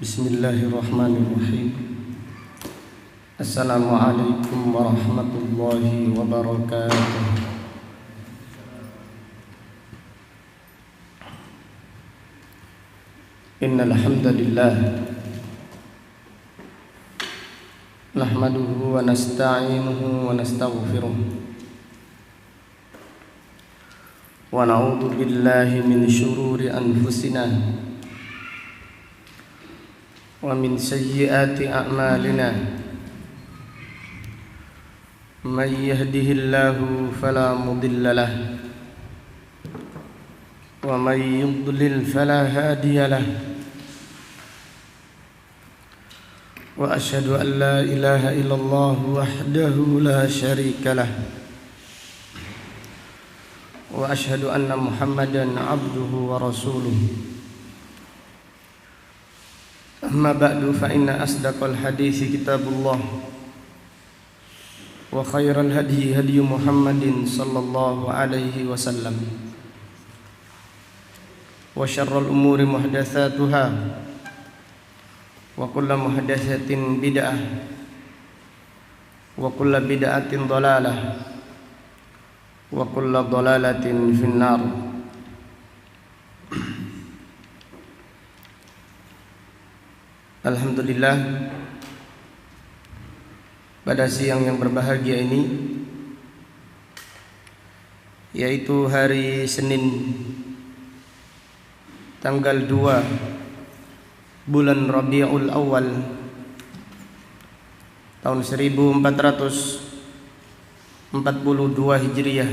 Bismillahirrahmanirrahim. Assalamualaikum warahmatullahi wabarakatuh. Innal hamdalillah nahmaduhu wa nasta'inuhu wa nastaghfiruh wa na'udzu billahi min shururi anfusina wa min sayyiati a'malina. Man yahdihillahu fala mudilla lahu wa man yudlil fala hadiya lahu. Wa asyhadu an la ilaha illallah wahdahu la syarika lahu wa asyhadu anna Muhammadan abduhu wa rasuluh. Amma ba'du fa inna asdaqal hadithi kitabullah wa khairal hadi hadi Muhammadin sallallahu alaihi wasallam wa syarrul umuri muhdatsatuha wa kullu muhdatsatin bid'ah wa kullu bid'atin dhalalah wa kullu dhalalatin finnar. Alhamdulillah, pada siang yang berbahagia ini, yaitu hari Senin tanggal 2 bulan Rabiul Awal tahun 1442 Hijriah,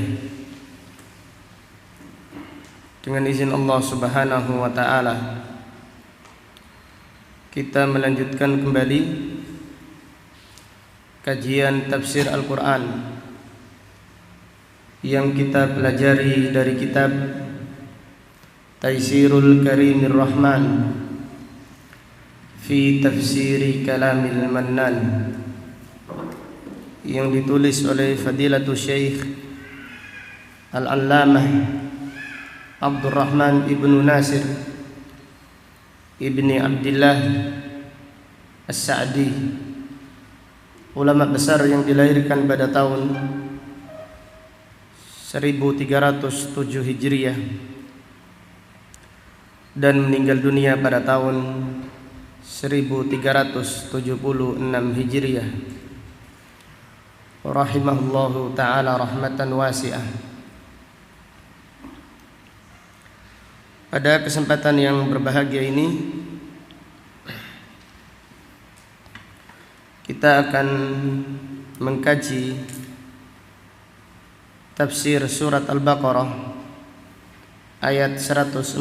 dengan izin Allah Subhanahu wa taala kita melanjutkan kembali kajian tafsir Al-Quran yang kita pelajari dari kitab Taisirul Karimir Rahman fi Tafsiri Kalamil Mannan, yang ditulis oleh Fadilatul Syekh Al-Allamah Abdurrahman Ibnu Nasir Ibni Abdillah As-Sa'di, ulama besar yang dilahirkan pada tahun 1307 Hijriah dan meninggal dunia pada tahun 1376 Hijriah, rahimahullahu ta'ala rahmatan wasi'ah. Pada kesempatan yang berbahagia ini kita akan mengkaji tafsir surat Al-Baqarah ayat 140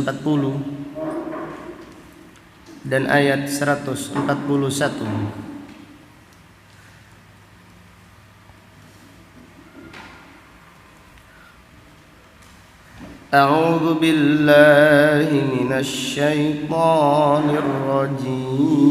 dan ayat 141. A'udzu billahi minasy syaithanir rajim.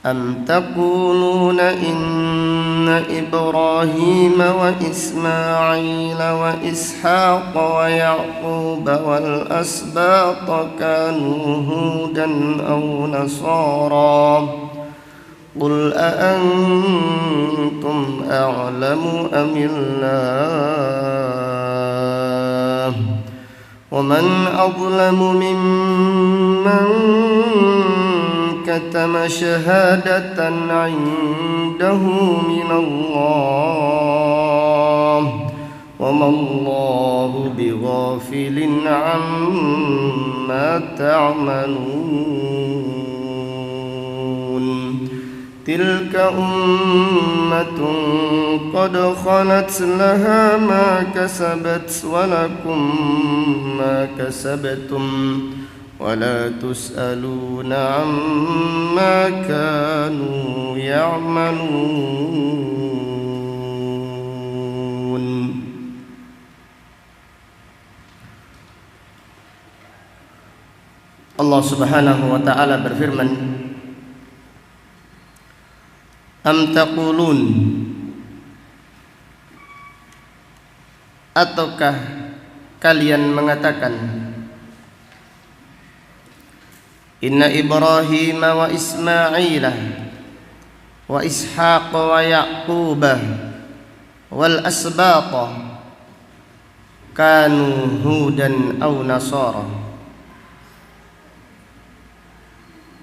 Am taquluna inna Ibrahim wa Ismail wa Ishaq wa Ya'qub wal asbat kanu hudan aw nasara. Qul a'antum a'lamu amillah wa man azlamu mimman katama syahadatan 'indahu minallah wa mallahu bighafilin 'amma ta'malun. Tilka ummatun qad khalat laha ma kasabat wa lakum ma kasabtum wa la tus'aluna amma kanu ya'malun. Allah Subhanahu wa ta'ala berfirman, Am taqulun, ataukah kalian mengatakan, Inna Ibrahim wa Ismail wa Ishaq wa Yaqub wal asbaq kanu hudan aw nasara.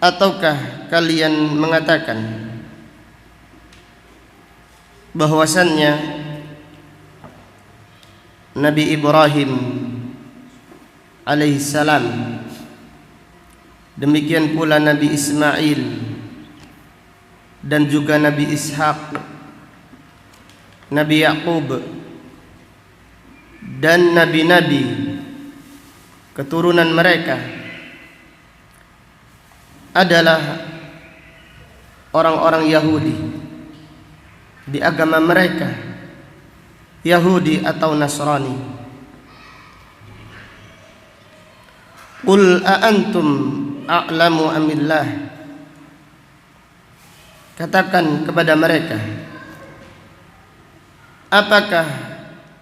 Ataukah kalian mengatakan bahwasannya Nabi Ibrahim alaihissalam, demikian pula Nabi Ismail dan juga Nabi Ishaq, Nabi Yaqub dan nabi-nabi keturunan mereka adalah orang-orang Yahudi di agama mereka, Yahudi atau Nasrani. Qul a'antum a'lamu amillah, katakan kepada mereka, apakah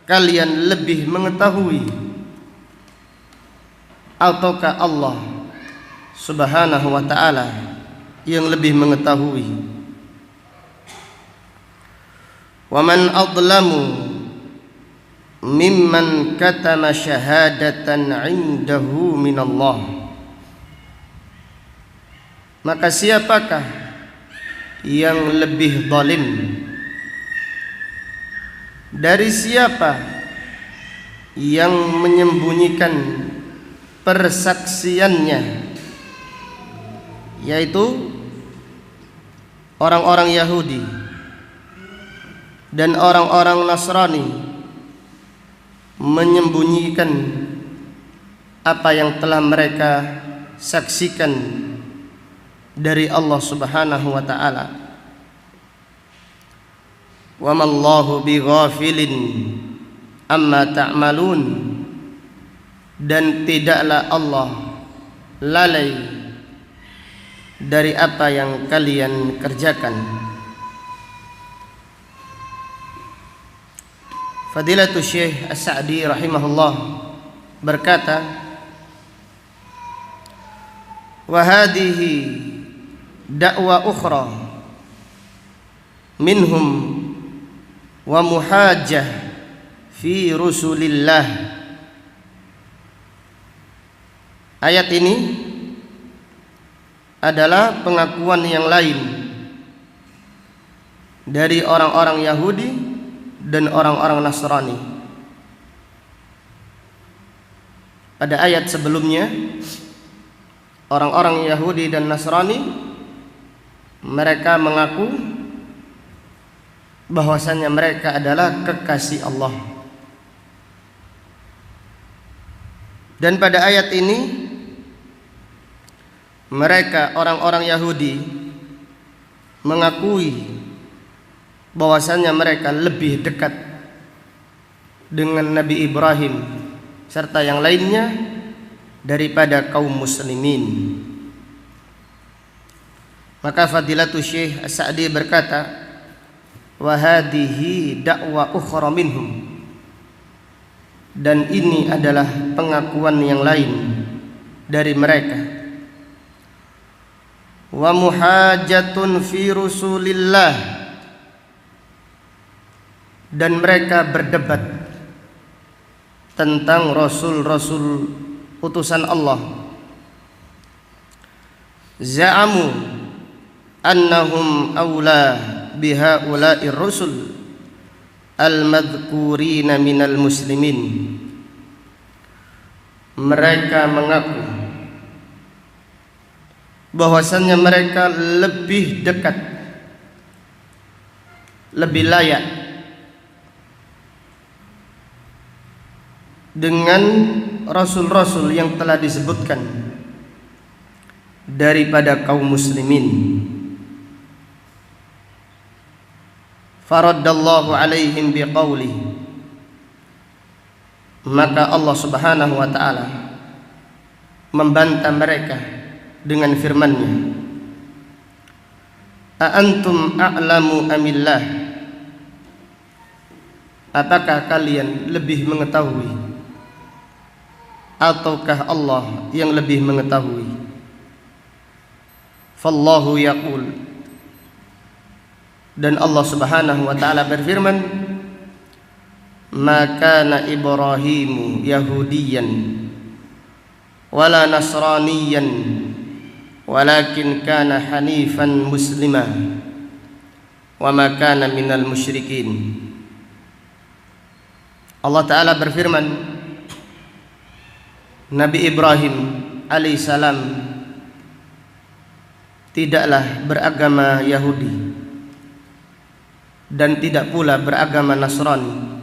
kalian lebih mengetahui ataukah Allah Subhanahu wa ta'ala yang lebih mengetahui? Wa man adlamu mimman katama syahadatan 'indahu minallah. Maka siapakah yang lebih zalim dari siapa yang menyembunyikan persaksiannya, yaitu orang-orang Yahudi dan orang-orang Nasrani menyembunyikan apa yang telah mereka saksikan dari Allah Subhanahu wa ta'ala. Wa mallahu bighafilin amma ta'malun, dan tidaklah Allah lalai dari apa yang kalian kerjakan. Fadilatul Syekh As-Sa'di rahimahullah berkata, wa hadhihi da'wa ukhra minhum wa muhajjah fi rusulillah. Ayat ini adalah pengakuan yang lain dari orang-orang Yahudi dan orang-orang Nasrani. Pada ayat sebelumnya, orang-orang Yahudi dan Nasrani mereka mengaku bahwasannya mereka adalah kekasih Allah. Dan pada ayat ini mereka orang-orang Yahudi mengakui bahwasannya mereka lebih dekat dengan Nabi Ibrahim serta yang lainnya daripada kaum muslimin. Maka Fadilatul Syekh As-Sa'di berkata, wa hadhihi da'wa ukhra minhum, dan ini adalah pengakuan yang lain dari mereka. Wa muhajatun fi rusulillah, dan mereka berdebat tentang rasul-rasul utusan Allah. Za'amu annahum awla bihaula'ir rusul al-madhkurina minal muslimin. Mereka mengaku bahwasannya mereka lebih dekat, lebih layak dengan rasul-rasul yang telah disebutkan daripada kaum muslimin. Faraddallahu alaihim biqaulih, maka Allah Subhanahu wa ta'ala membantah mereka dengan firman-Nya, a antum a'lamu amillah, apakah kalian lebih mengetahui ataukah Allah yang lebih mengetahui? fallahu yaqul, dan Allah Subhanahu wa taala berfirman, ma kana Ibrahimu yahudiyan wala nasraniyan walakin kana hanifan muslima wa ma kana minal musyrikin. Allah taala berfirman, Nabi Ibrahim alaihissalam tidaklah beragama Yahudi dan tidak pula beragama Nasrani.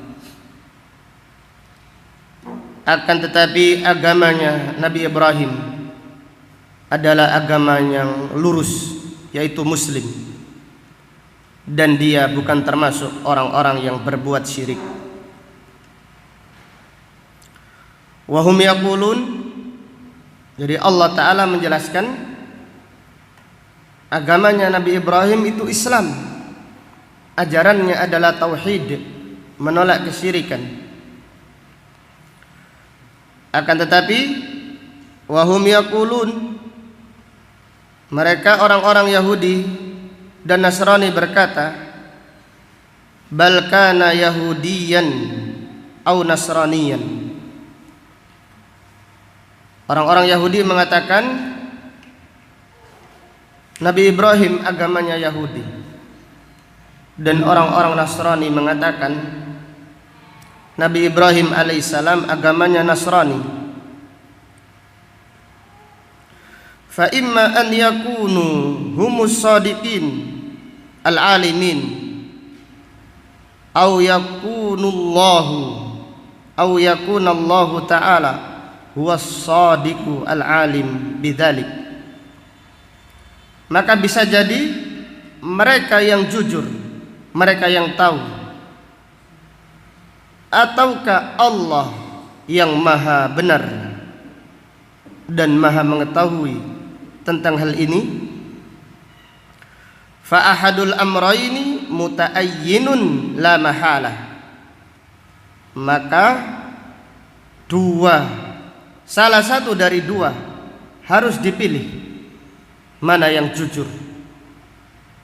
Akan tetapi agamanya Nabi Ibrahim adalah agama yang lurus, yaitu Muslim, dan dia bukan termasuk orang-orang yang berbuat syirik. Wahum yaqulun, jadi Allah Ta'ala menjelaskan agamanya Nabi Ibrahim itu Islam, ajarannya adalah tauhid, menolak kesyirikan. Akan tetapi wahum yaqulun, mereka orang-orang Yahudi dan Nasrani berkata, bal kana yahudiyan au nasraniyan. Orang-orang Yahudi mengatakan Nabi Ibrahim agamanya Yahudi, dan orang-orang Nasrani mengatakan Nabi Ibrahim alaihissalam agamanya Nasrani. Fa imma an yakunu humus shadiqin al-alimin aw yakunullahu aw yakunallahu ta'ala huwas shadiqu al-alim bidzalik. Maka bisa jadi mereka yang jujur, mereka yang tahu, ataukah Allah yang maha benar dan maha mengetahui tentang hal ini. Fa ahadul amrayni mutaayyinun la mahalah. Maka salah satu dari dua harus dipilih, mana yang jujur,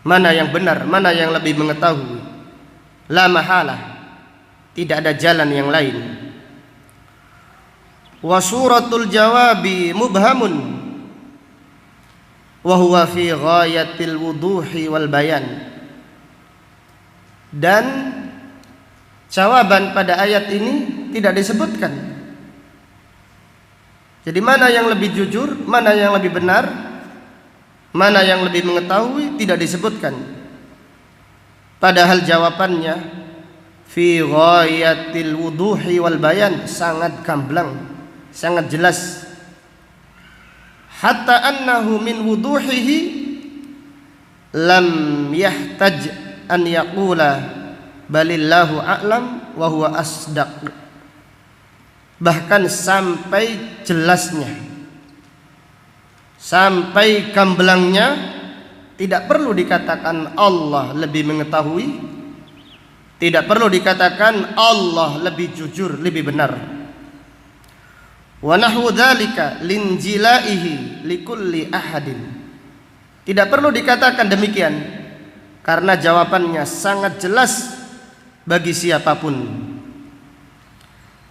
mana yang benar, mana yang lebih mengetahui. La mahalah, tidak ada jalan yang lain. Wa suratul jawabi mubhamun wa huwa fi ghayatil wuduhi wal bayan. Dan jawaban pada ayat ini tidak disebutkan. Jadi mana yang lebih jujur, mana yang lebih benar, mana yang lebih mengetahui tidak disebutkan. Padahal jawabannya fi ghayatil wuduhi wal bayan, sangat gamblang, sangat jelas. Hatta annahu min wuduhihi lam yahtaj an yaqula balillahu a'lam wa huwa asdaq. Bahkan sampai jelasnya, sampai gamblangnya, tidak perlu dikatakan Allah lebih mengetahui, tidak perlu dikatakan Allah lebih jujur, lebih benar. Wa nahwu dzalika linjilaihi likulli ahadin. Tidak perlu dikatakan demikian karena jawabannya sangat jelas bagi siapapun.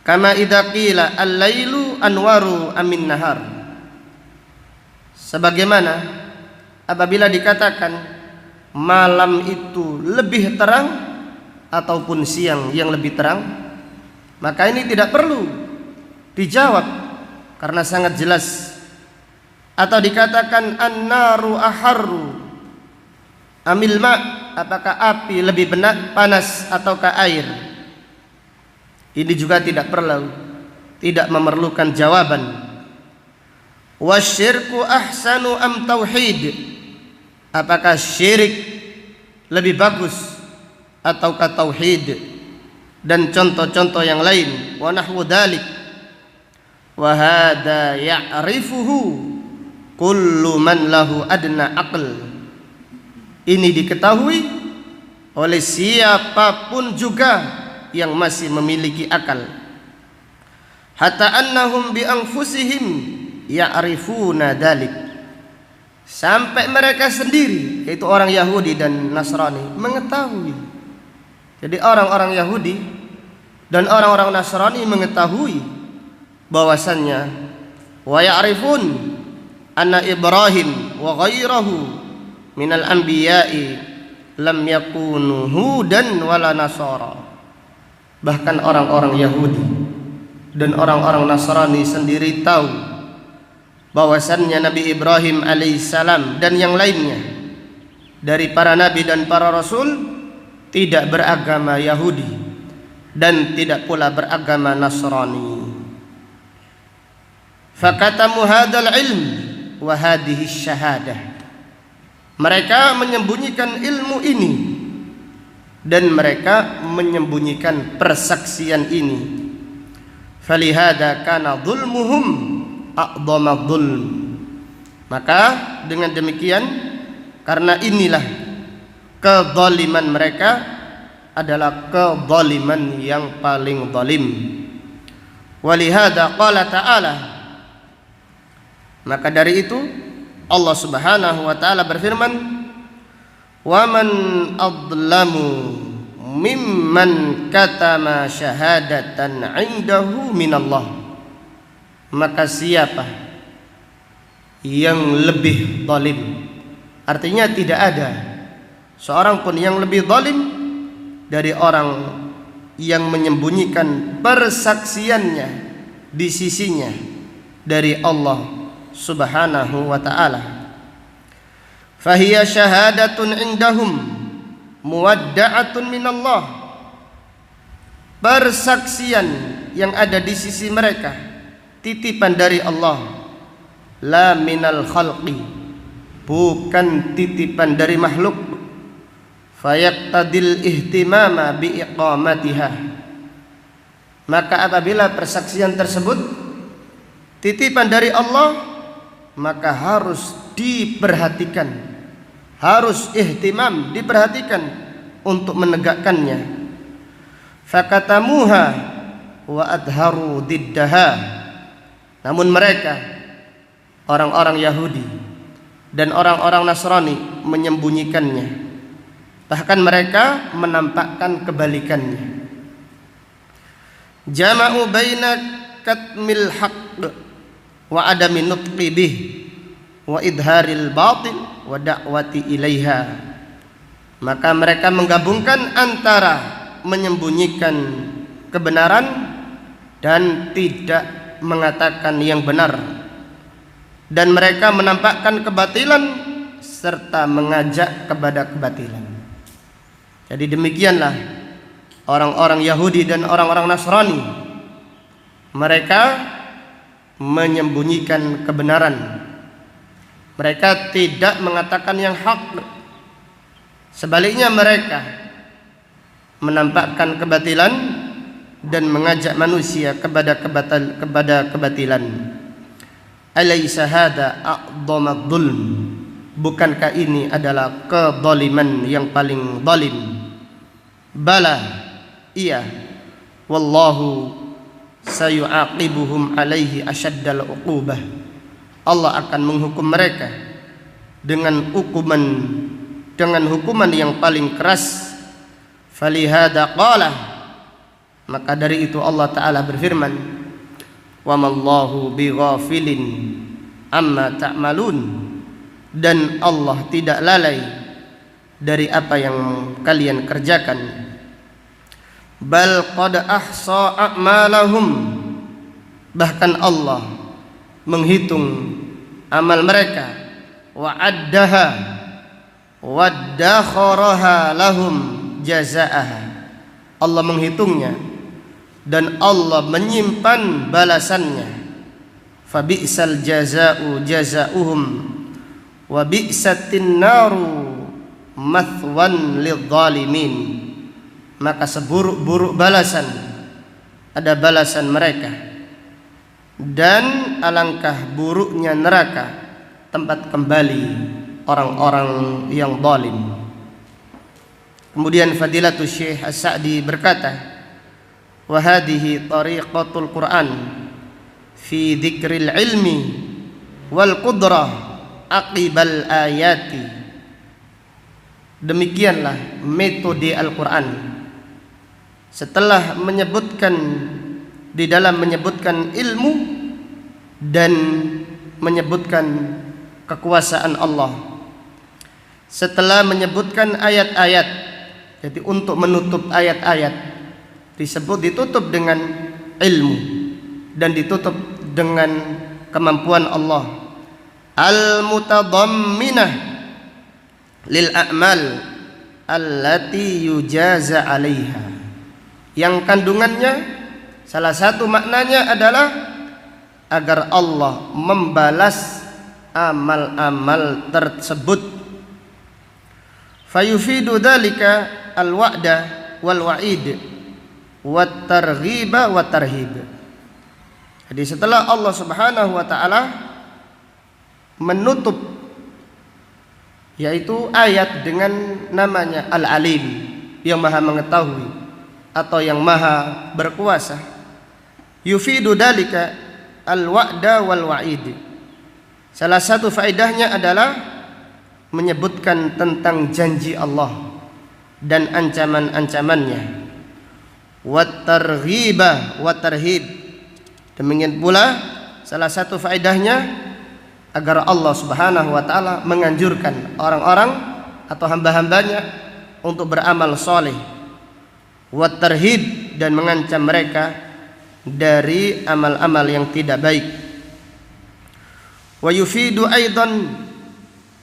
Kama idza qila al-lailu anwaru amin nahar. Sebagaimana apabila dikatakan malam itu lebih terang ataupun siang yang lebih terang, maka ini tidak perlu dijawab karena sangat jelas. Atau dikatakan an-naru aharru amil ma, apakah api lebih panas ataukah air, ini juga tidak perlu, tidak memerlukan jawaban. Wasyirku ahsanu am tauhid, apakah syirik lebih bagus ataukah tauhid, dan contoh-contoh yang lain. Wa nahwu dzalik wa hadza ya'rifuhu kullu man lahu adna aql. Ini diketahui oleh siapapun juga yang masih memiliki akal. Hatta annahum bi anfusihim ya'rifuna dzalik, sampai mereka sendiri, yaitu orang Yahudi dan Nasrani, mengetahui. Jadi orang-orang Yahudi dan orang-orang Nasrani mengetahui bahwasannya wa ya'rifun anna Ibrahim wa ghairahu minal anbiya'i lam yakunu hudan wala nasara. Bahkan orang-orang Yahudi dan orang-orang Nasrani sendiri tahu bahwasannya Nabi Ibrahim alaihissalam dan yang lainnya dari para nabi dan para rasul tidak beragama Yahudi dan tidak pula beragama Nasrani. Fakatamu hadzal ilm wa hadhihi syahadah. Mereka menyembunyikan ilmu ini dan mereka menyembunyikan persaksian ini. Falihada kana dzulmuhum a'dhama dzulm. Maka dengan demikian, karena inilah kezaliman mereka adalah kezaliman yang paling zalim. Walihada qala ta'ala, maka dari itu Allah Subhanahu wa taala berfirman, "Wa man adlamu mimman katama syahadatan 'indahu minallah." Maka siapa yang lebih zalim? Artinya tidak ada seorang pun yang lebih zalim dari orang yang menyembunyikan persaksiannya di sisinya dari Allah Subhanahu wa ta'ala. Fahiya syahadatun indahum muwadda'atun minallah. Persaksian yang ada di sisi mereka titipan dari Allah, la minal khalqi, bukan titipan dari makhluk. Fayaktadil ihtimama biiqamatiha. Maka apabila persaksian tersebut titipan dari Allah, maka harus diperhatikan, harus ihtimam, diperhatikan untuk menegakkannya. Fakatamuha wa adharu diddaha. Namun mereka, orang-orang Yahudi dan orang-orang Nasrani, menyembunyikannya. Bahkan mereka menampakkan kebalikannya. Jama'u baina katmil haqq wa adami nutqi bih wa idharil batil wa da'wati ilaiha. Maka mereka menggabungkan antara menyembunyikan kebenaran dan tidak mengatakan yang benar, dan mereka menampakkan kebatilan serta mengajak kepada kebatilan. Jadi demikianlah orang-orang Yahudi dan orang-orang Nasrani. Mereka menyembunyikan kebenaran, mereka tidak mengatakan yang hak. Sebaliknya mereka menampakkan kebatilan dan mengajak manusia kepada kebatilan. Alaysa hada a'dhamad dzulm? Bukankah ini adalah kezaliman yang paling zalim? Bala, iya. Wallahu sayu'aqibuhum alaihi asyaddal uqubah. Allah akan menghukum mereka dengan hukuman yang paling keras. Falihada qala, maka dari itu Allah Ta'ala berfirman, wa mallahu bighafilin amma ta'malun. Dan Allah tidak lalai dari apa yang kalian kerjakan. Bal qad ahsa a'malahum, bahkan Allah menghitung amal mereka. Wa addaha wa dakharaha lahum jazaaha, Allah menghitungnya dan Allah menyimpan balasannya. Fa bi'sal jazaa'u jazaa'uhum wa bi'satin naru mathwan lidh-dhalimin. Maka seburuk-buruk balasan ada balasan mereka, dan alangkah buruknya neraka tempat kembali orang-orang yang zalim. Kemudian Fadilatul Syekh As-Sa'di berkata, wa hadhihi tariqatul Qur'an fi dzikril ilmi wal qudrah aqibal ayati. Demikianlah metode Al-Quran. Setelah menyebutkan, di dalam menyebutkan ilmu dan menyebutkan kekuasaan Allah, setelah menyebutkan ayat-ayat, jadi untuk menutup ayat-ayat ditutup dengan ilmu dan ditutup dengan kemampuan Allah al-mutadamminah lil a'mal allati yujaza 'alaiha, yang kandungannya salah satu maknanya adalah agar Allah membalas amal-amal tersebut. Fayufidu dzalika al-wa'da wal wa'id wat targhiba wat tarhib. Jadi setelah Allah Subhanahu wa taala menutup yaitu ayat dengan namanya Al-Alim, yang maha mengetahui atau yang maha berkuasa, yufidu dalika al-wa'da wal wa'id. Salah satu faedahnya adalah menyebutkan tentang janji Allah dan ancaman-ancamannya, wat targhiba wat tarhib. Demikian pula salah satu faedahnya agar Allah Subhanahu wa taala menganjurkan orang-orang atau hamba-hambanya untuk beramal soleh, wat tarhib, dan mengancam mereka dari amal-amal yang tidak baik. Wa yufidu aidan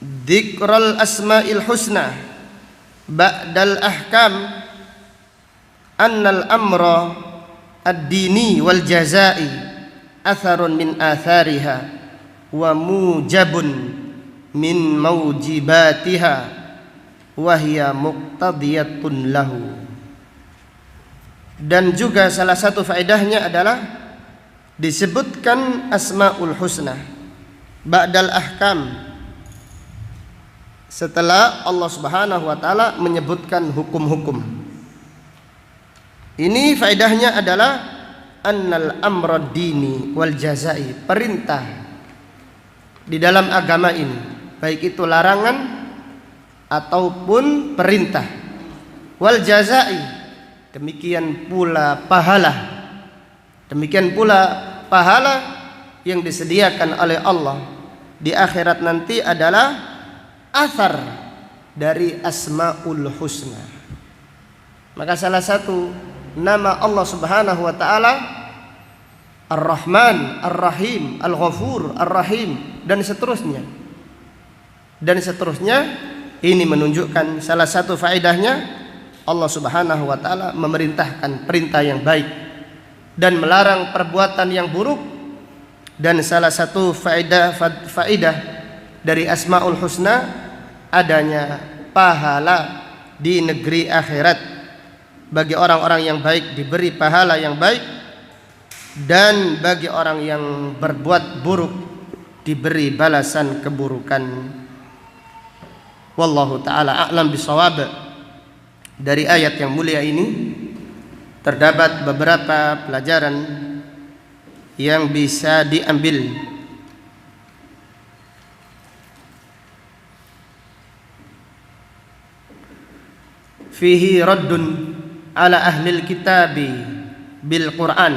dzikral asma'il husna ba'dal ahkam annal amra ad-dini wal jazai atharun min athariha wa mujabun min maujibatiha wa hiya muqtadiyatun lahu. Dan juga salah satu faedahnya adalah disebutkan asmaul husna ba'dal ahkam, setelah Allah Subhanahu wa taala menyebutkan hukum-hukum. Ini faedahnya adalah annal amra dini wal jazai, perintah di dalam agama ini, baik itu larangan ataupun perintah, wal jazai, demikian pula pahala. Demikian pula pahala yang disediakan oleh Allah di akhirat nanti adalah athar dari asmaul husna. Maka salah satu nama Allah Subhanahu wa taala Ar-Rahman, Ar-Rahim, Al-Ghafur, Ar-Rahim, dan seterusnya. Dan seterusnya, ini menunjukkan salah satu faedahnya Allah Subhanahu wa taala memerintahkan perintah yang baik dan melarang perbuatan yang buruk. Dan salah satu faedah dari Asmaul Husna adanya pahala di negeri akhirat. Bagi orang-orang yang baik diberi pahala yang baik, dan bagi orang yang berbuat buruk diberi balasan keburukan. Wallahu ta'ala a'lam bisawab. Dari ayat yang mulia ini terdapat beberapa pelajaran yang bisa diambil. Fihi raddun ala ahlil kitabi bil Quran,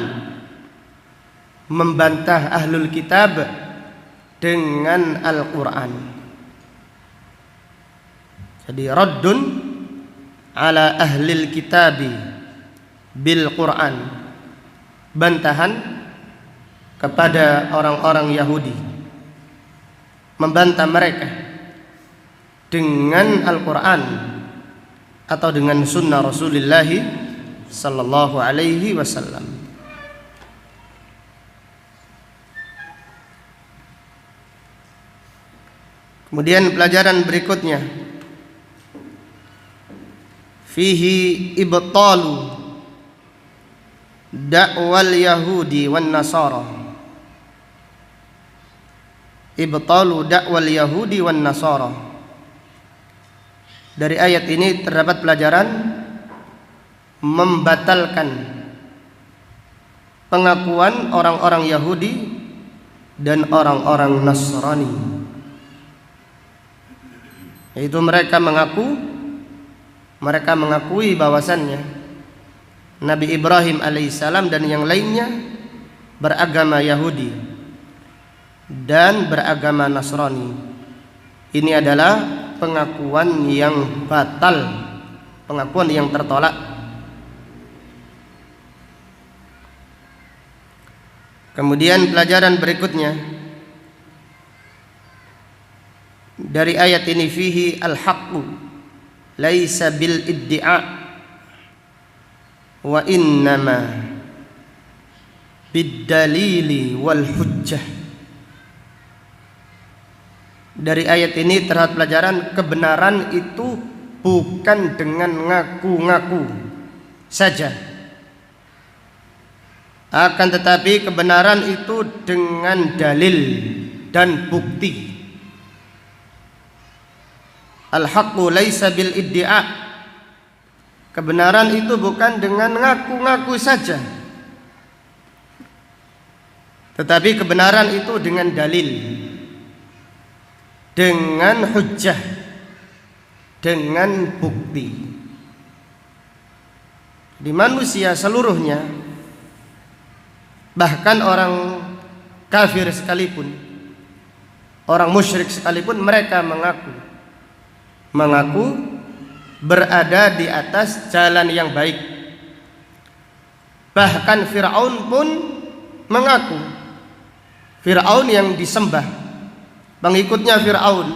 membantah ahlul kitab dengan Al-Quran. Jadi raddun ala ahlil kitabi bil Quran, bantahan kepada orang-orang Yahudi, membantah mereka dengan Al-Quran atau dengan sunnah Rasulullah sallallahu alaihi wasallam. Kemudian pelajaran berikutnya, fihi ibtalu da'wal yahudi wan nasara. Ibtalu da'wal yahudi wan nasara. Dari ayat ini terdapat pelajaran membatalkan pengakuan orang-orang Yahudi dan orang-orang Nasrani. yaitu mereka mengakui bahwasannya Nabi Ibrahim alaihissalam dan yang lainnya beragama Yahudi dan beragama Nasrani. Ini adalah pengakuan yang batal, pengakuan yang tertolak. Kemudian pelajaran berikutnya dari ayat ini, fihi al-haqqu laisa bil iddia wa innama bid dalili wal hujjah. Dari ayat ini terdapat pelajaran kebenaran itu bukan dengan ngaku-ngaku saja, akan tetapi kebenaran itu dengan dalil dan bukti. Al-haqqu laisa bil iddia, kebenaran itu bukan dengan ngaku-ngaku saja, tetapi kebenaran itu dengan dalil, dengan hujjah, dengan bukti. Di manusia seluruhnya, bahkan orang kafir sekalipun, orang musyrik sekalipun, mereka mengaku berada di atas jalan yang baik. Bahkan Fir'aun pun mengaku, Fir'aun yang disembah, pengikutnya Fir'aun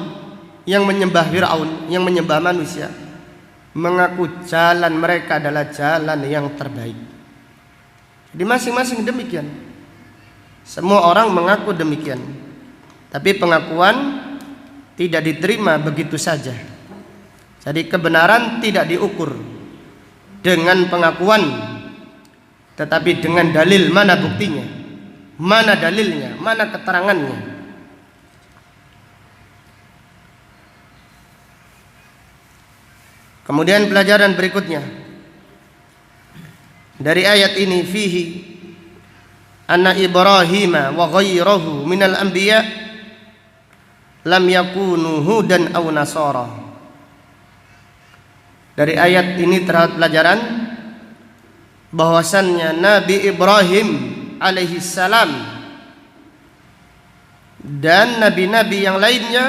yang menyembah Fir'aun, yang menyembah manusia, mengaku jalan mereka adalah jalan yang terbaik. Jadi masing-masing demikian. Semua orang mengaku demikian, tapi pengakuan tidak diterima begitu saja. Jadi kebenaran tidak diukur dengan pengakuan, tetapi dengan dalil. Mana buktinya? Mana dalilnya? Mana keterangannya? Kemudian pelajaran berikutnya dari ayat ini, fihi anna Ibrahim wa ghairahu minal anbiya lam yakunu hudan aw nasara. Dari ayat ini terdapat pelajaran bahwasannya Nabi Ibrahim alaihi salam dan nabi-nabi yang lainnya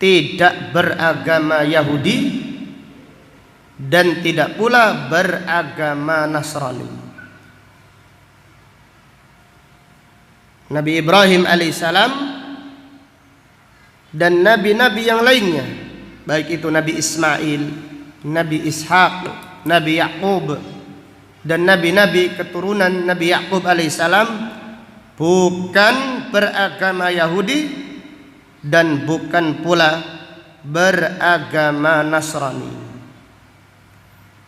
tidak beragama Yahudi dan tidak pula beragama Nasrani. Nabi Ibrahim alaihissalam dan nabi-nabi yang lainnya, baik itu Nabi Ismail, Nabi Ishaq, Nabi Yaqub, dan nabi-nabi keturunan Nabi Yaqub alaihissalam, bukan beragama Yahudi dan bukan pula beragama Nasrani.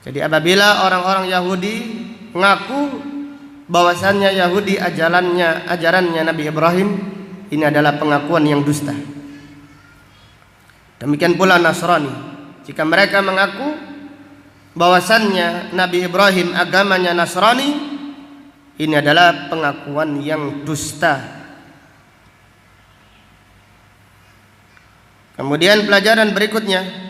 Jadi apabila orang-orang Yahudi mengaku bahwasannya Yahudi ajarannya Nabi Ibrahim, ini adalah pengakuan yang dusta. Demikian pula Nasrani, jika mereka mengaku bahwasannya Nabi Ibrahim agamanya Nasrani, ini adalah pengakuan yang dusta. Kemudian pelajaran berikutnya,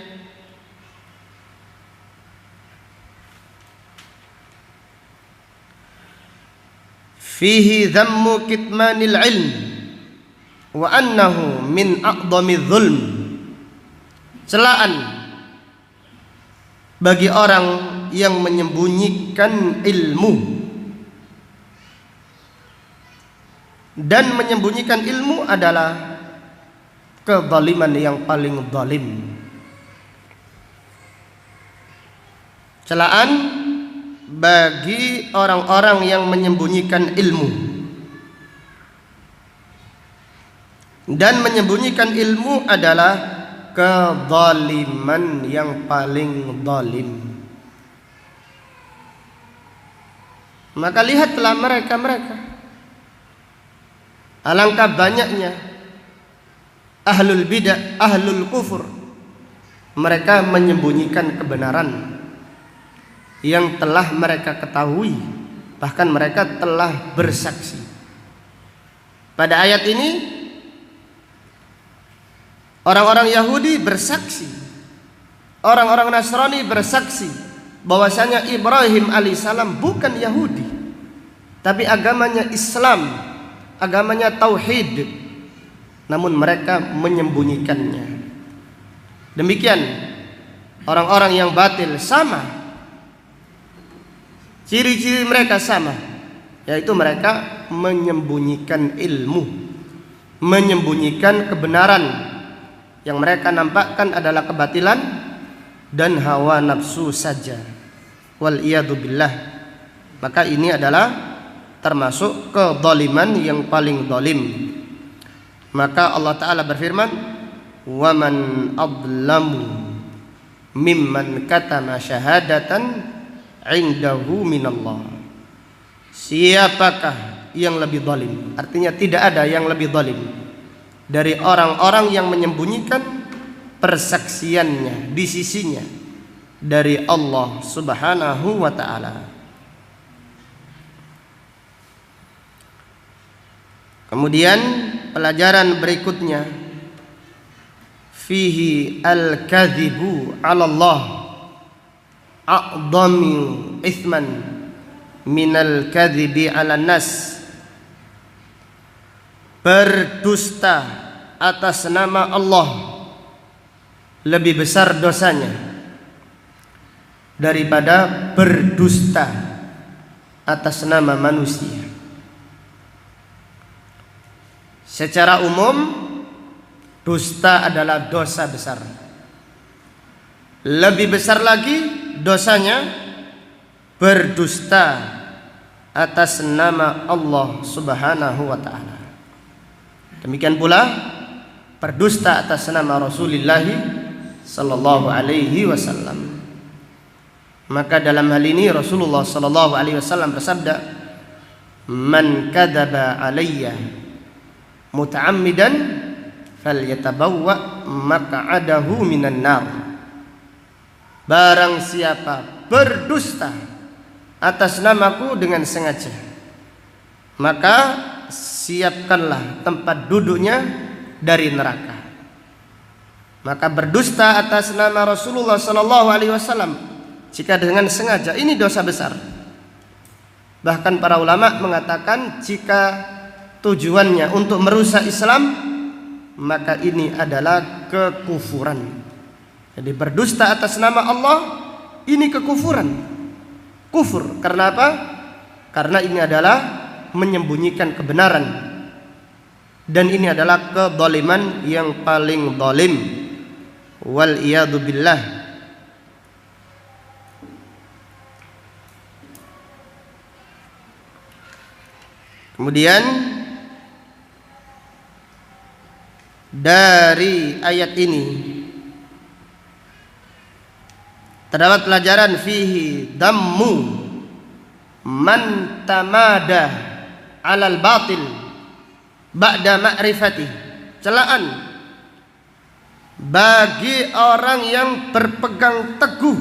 fihi dhammu kitmanil ilm wa annahu min a'dhamidz zulm. Celaan bagi orang yang menyembunyikan ilmu, dan menyembunyikan ilmu adalah kezaliman yang paling zalim. Celaan bagi orang-orang yang menyembunyikan ilmu, dan menyembunyikan ilmu adalah kezaliman yang paling zalim. Maka lihatlah mereka, alangkah banyaknya ahlul bidah, ahlul kufur, mereka menyembunyikan kebenaran yang telah mereka ketahui, bahkan mereka telah bersaksi. Pada ayat ini Orang-orang Yahudi bersaksi, orang-orang Nasrani bersaksi bahwasanya Ibrahim alaihissalam bukan Yahudi, tapi agamanya Islam, agamanya tauhid. Namun mereka menyembunyikannya. Demikian orang-orang yang batil sama, ciri-ciri mereka sama, yaitu mereka menyembunyikan ilmu, menyembunyikan kebenaran. Yang mereka nampakkan adalah kebatilan dan hawa nafsu saja. Wal iyadu billah. Maka ini adalah termasuk kezaliman yang paling zalim. Maka Allah Ta'ala berfirman, "Wa man adlamu mimman katama syahadatan indahu minallah." Siapakah yang lebih zalim? Artinya tidak ada yang lebih zalim dari orang-orang yang menyembunyikan persaksiannya di sisinya dari Allah Subhanahu wa ta'ala. Kemudian pelajaran berikutnya, fihi al-kadhibu 'ala Allah a'dhamu ithman minal kadhibi 'ala nas. Berdusta atas nama Allah lebih besar dosanya daripada berdusta atas nama manusia. Secara umum, dusta adalah dosa besar. Lebih besar lagi dosanya berdusta atas nama Allah Subhanahu wa ta'ala. Demikian pula berdusta atas nama Rasulullah sallallahu alaihi wasallam. Maka dalam hal ini Rasulullah sallallahu alaihi wasallam bersabda, "Man kadzaba alayya muta'ammidan falyatabawwa maq'adahu minan nar." Barang siapa berdusta atas namaku dengan sengaja, maka siapkanlah tempat duduknya dari neraka. Maka berdusta atas nama Rasulullah sallallahu alaihi wasallam jika dengan sengaja, ini dosa besar. Bahkan para ulama mengatakan jika tujuannya untuk merusak Islam, maka ini adalah kekufuran. Jadi berdusta atas nama Allah ini kekufuran. Kufur. Karena apa? Karena ini adalah menyembunyikan kebenaran, dan ini adalah kezaliman yang paling zalim. Wal iyadu billah. Kemudian dari ayat ini terdapat pelajaran fihi dammu man tamada alal batil ba'da ma'rifati. Celaan bagi orang yang berpegang teguh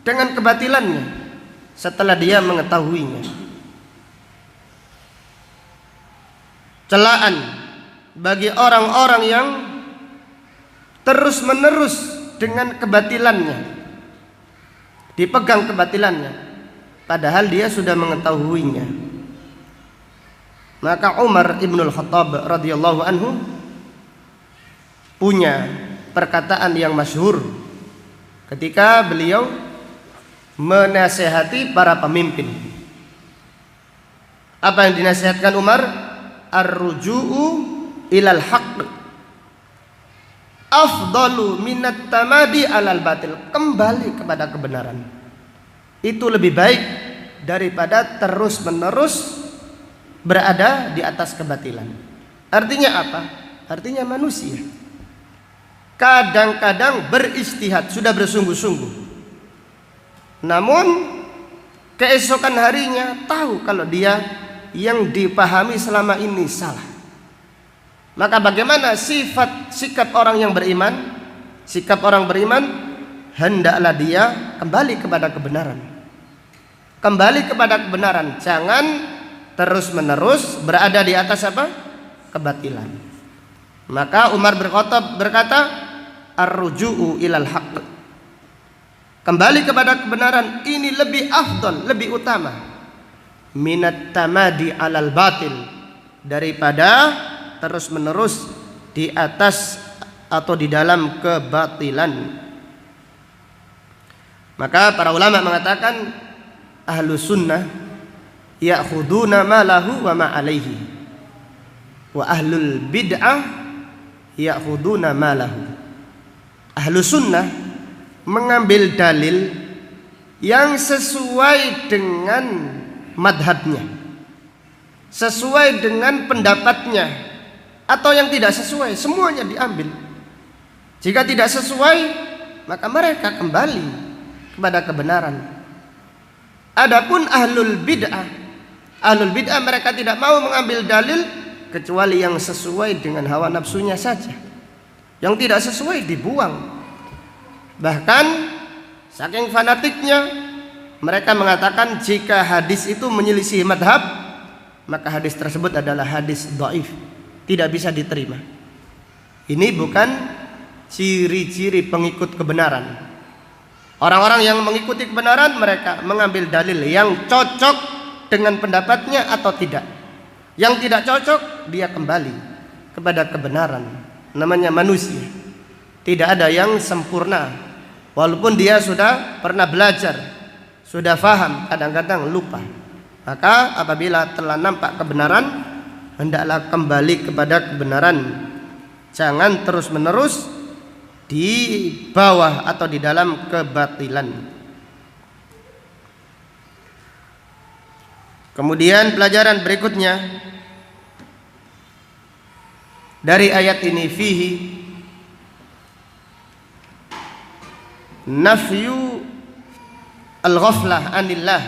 dengan kebatilannya setelah dia mengetahuinya. Celaan bagi orang-orang yang terus-menerus dengan kebatilannya, dipegang kebatilannya padahal dia sudah mengetahuinya. Maka Umar ibnul Khattab radhiyallahu anhu punya perkataan yang masyhur ketika beliau menasihati para pemimpin. Apa yang dinasihatkan Umar? Ar-ruju'u ilal haqq afdalu minat tamadi alal batil. Kembali kepada kebenaran itu lebih baik daripada terus-menerus berada di atas kebatilan. Artinya apa? Artinya manusia kadang-kadang beristihad, sudah bersungguh-sungguh, namun keesokan harinya tahu kalau dia yang dipahami selama ini salah. Maka bagaimana sikap orang yang beriman? Sikap orang beriman, hendaklah dia kembali kepada kebenaran. Kembali kepada kebenaran, jangan terus-menerus berada di atas apa? Kebatilan. Maka Umar bin Khattab berkata, ar-ruju'u ilal haqq, kembali kepada kebenaran ini lebih afdal, lebih utama, minat tamadi alal batil, daripada terus menerus di atas atau di dalam kebatilan. Maka para ulama mengatakan ahlu sunnah ya'khuduna ma lahu wa ma alaihi, wa ahlul bid'ah ya'khuduna ma lahu. Ahlu sunnah mengambil dalil yang sesuai dengan madhabnya, sesuai dengan pendapatnya, atau yang tidak sesuai, semuanya diambil. Jika tidak sesuai, maka mereka kembali kepada kebenaran. Adapun ahlul bid'ah mereka tidak mau mengambil dalil kecuali yang sesuai dengan hawa nafsunya saja. Yang tidak sesuai dibuang. Bahkan saking fanatiknya mereka mengatakan jika hadis itu menyelisih madhab, maka hadis tersebut adalah hadis dhaif, tidak bisa diterima. Ini bukan ciri-ciri pengikut kebenaran. Orang-orang yang mengikuti kebenaran, mereka mengambil dalil yang cocok dengan pendapatnya atau tidak. Yang tidak cocok, dia kembali kepada kebenaran. Namanya manusia, tidak ada yang sempurna. Walaupun dia sudah pernah belajar, sudah faham, kadang-kadang lupa. Maka apabila telah nampak kebenaran, hendaklah kembali kepada kebenaran. Jangan terus-menerus di bawah atau di dalam kebatilan. Kemudian pelajaran berikutnya dari ayat ini, fihi nafyu al-ghaflah anillah,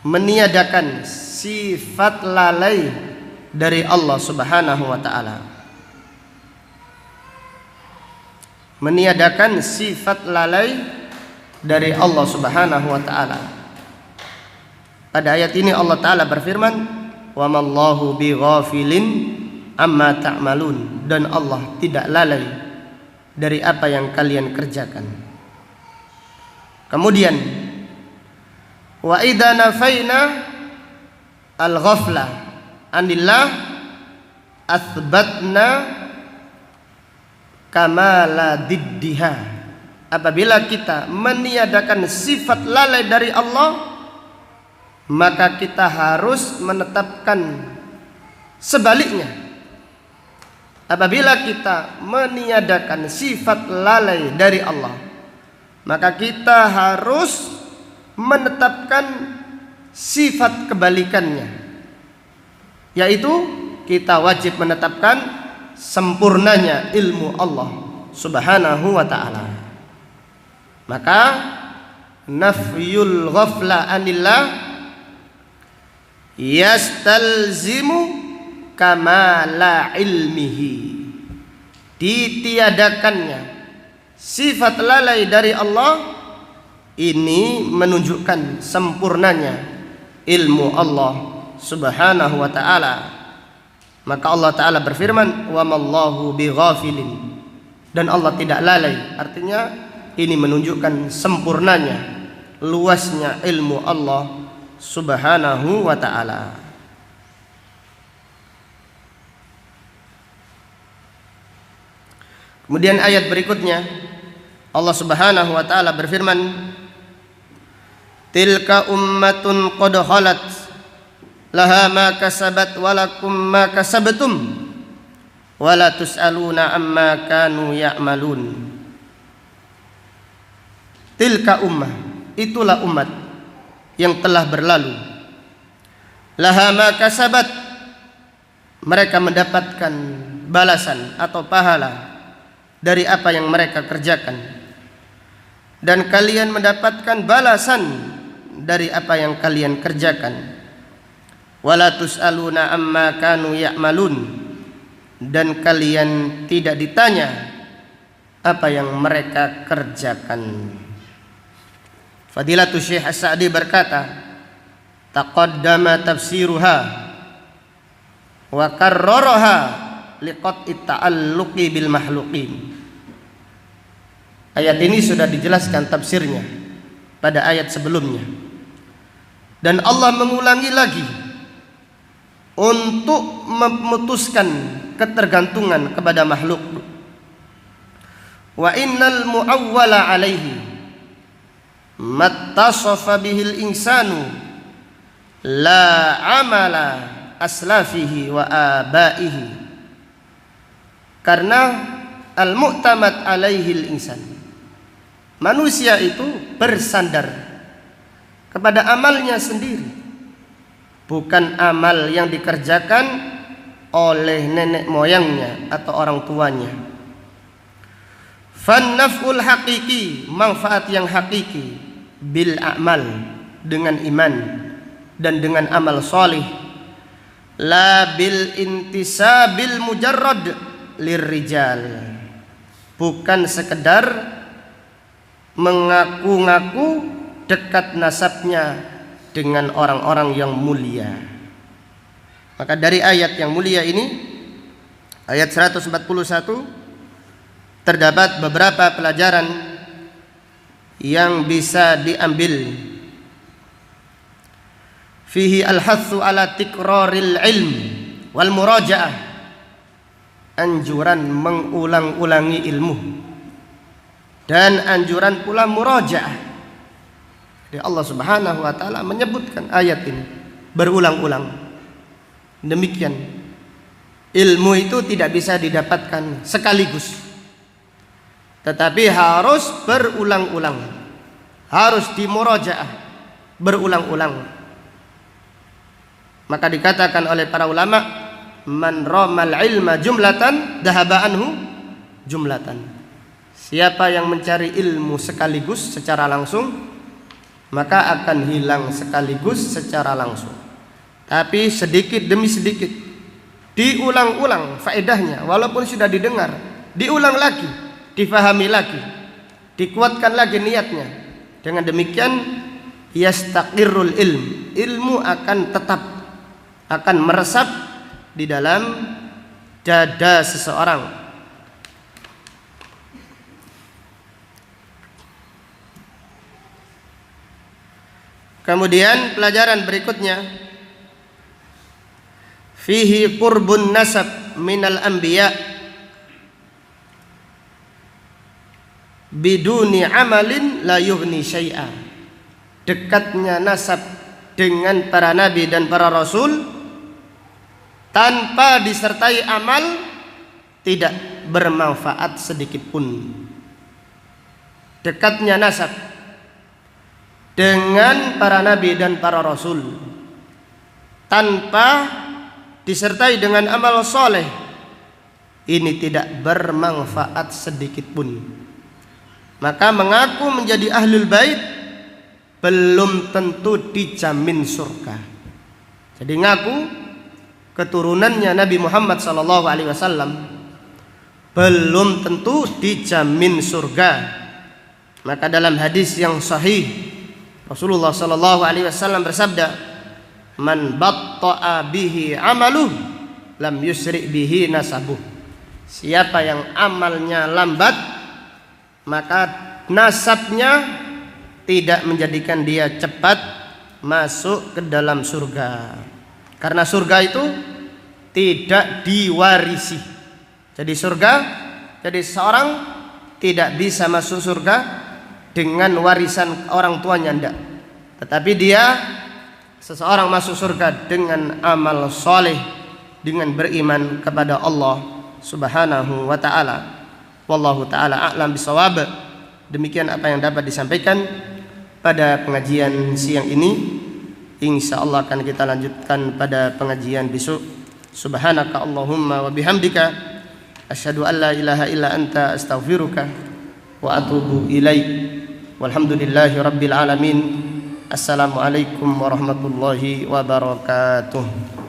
meniadakan sifat lalai dari Allah Subhanahu wa ta'ala. Meniadakan sifat lalai dari Allah Subhanahu wa ta'ala. Pada ayat ini Allah Ta'ala berfirman, wa mallahu bighafilin amma ta'malun, dan Allah tidak lalai dari apa yang kalian kerjakan. Kemudian wa idza nafaina al-ghaflah anillah athbatna kamala diddiha. Apabila kita meniadakan sifat lalai dari Allah, maka kita harus menetapkan sebaliknya. Apabila kita meniadakan sifat lalai dari Allah, maka kita harus menetapkan sifat kebalikannya, yaitu kita wajib menetapkan sempurnanya ilmu Allah Subhanahu wa ta'ala. Maka nafyul ghafla anillah yastalzimu kamala ilmihi, ditiadakannya sifat lalai dari Allah ini menunjukkan sempurnanya ilmu Allah Subhanahu wa ta'ala. Maka Allah Ta'ala berfirman, wa mallahu bighafilin, dan Allah tidak lalai. Artinya ini menunjukkan sempurnanya, luasnya ilmu Allah Subhanahu wa ta'ala. Kemudian ayat berikutnya Allah Subhanahu wa ta'ala berfirman, tilka ummatun qad khalat laha ma kasabat walakum ma kasabtum wala tus'aluna amma kanu ya'malun. Tilka ummah, itulah umat yang telah berlalu, laha ma kasabat, mereka mendapatkan balasan atau pahala dari apa yang mereka kerjakan, dan kalian mendapatkan balasan dari apa yang kalian kerjakan. Wala tus'aluna amma kanu ya'malun, dan kalian tidak ditanya apa yang mereka kerjakan. Fadilatul Syekh As-Sa'di berkata, taqaddama tafsiruha wa karraraha liqat'i ta'alluqi bil makhluqin. Ayat ini sudah dijelaskan tafsirnya pada ayat sebelumnya. Dan Allah mengulangi lagi untuk memutuskan ketergantungan kepada makhluk. Wa innal mu'awwala alaihi mattasafa bihil insanu la amala aslafihi wa abaihi. Karena al-mu'tamad alaihil insan, manusia itu bersandar kepada amalnya sendiri, bukan amal yang dikerjakan oleh nenek moyangnya atau orang tuanya. Fannaf'ul haqiqi, manfaat yang hakiki, bil a'mal, dengan iman dan dengan amal solih, la bil intisabil mujarrad lirrijal, bukan sekedar mengaku-ngaku dekat nasabnya dengan orang-orang yang mulia. Maka dari ayat yang mulia ini, ayat 141, terdapat beberapa pelajaran yang bisa diambil. Fihi al-hathu ala tikraril ilm wal muraja'ah, anjuran mengulang-ulangi ilmu dan anjuran pula muraja'ah. Jadi Allah Subhanahu wa taala menyebutkan ayat ini berulang-ulang. Demikian, ilmu itu tidak bisa didapatkan sekaligus, tetapi harus berulang-ulang, harus dimurajaah berulang-ulang. Maka dikatakan oleh para ulama, man ramal ilma jumlatan dhahaba anhu jumlatan. Siapa yang mencari ilmu sekaligus secara langsung, maka akan hilang sekaligus secara langsung. Tapi sedikit demi sedikit diulang-ulang faedahnya, walaupun sudah didengar, diulang lagi, difahami lagi, dikuatkan lagi niatnya. Dengan demikian yastaqirrul ilmu akan tetap, akan meresap di dalam dada seseorang. Kemudian pelajaran berikutnya, fihi qurbun nasab minal anbiya biduni amalin la yughni syai'a. Dekatnya nasab dengan para nabi dan para rasul tanpa disertai amal tidak bermanfaat sedikit pun. Dekatnya nasab dengan para nabi dan para rasul tanpa disertai dengan amal soleh, ini tidak bermanfaat sedikit pun. Maka mengaku menjadi ahlul bait belum tentu dijamin surga. Jadi ngaku keturunannya Nabi Muhammad SAW belum tentu dijamin surga. Maka dalam hadis yang sahih, Rasulullah SAW bersabda, man batta'a bihi amaluh lam yusri bihi nasabuh. Siapa yang amalnya lambat, maka nasabnya tidak menjadikan dia cepat masuk ke dalam surga. Karena surga itu tidak diwarisi. Jadi seorang tidak bisa masuk surga dengan warisan orang tuanya, enggak. Tetapi seseorang masuk surga dengan amal soleh, dengan beriman kepada Allah Subhanahu wa ta'ala. Wallahu ta'ala a'lam bisawab. Demikian apa yang dapat disampaikan pada pengajian siang ini. Insyaallah akan kita lanjutkan pada pengajian besok. Subhanaka Allahumma wa bihamdika asyhadu an la ilaha illa anta astaghfiruka wa atubu ilaik. Walhamdulillahi rabbil alamin. Assalamualaikum warahmatullahi wabarakatuh.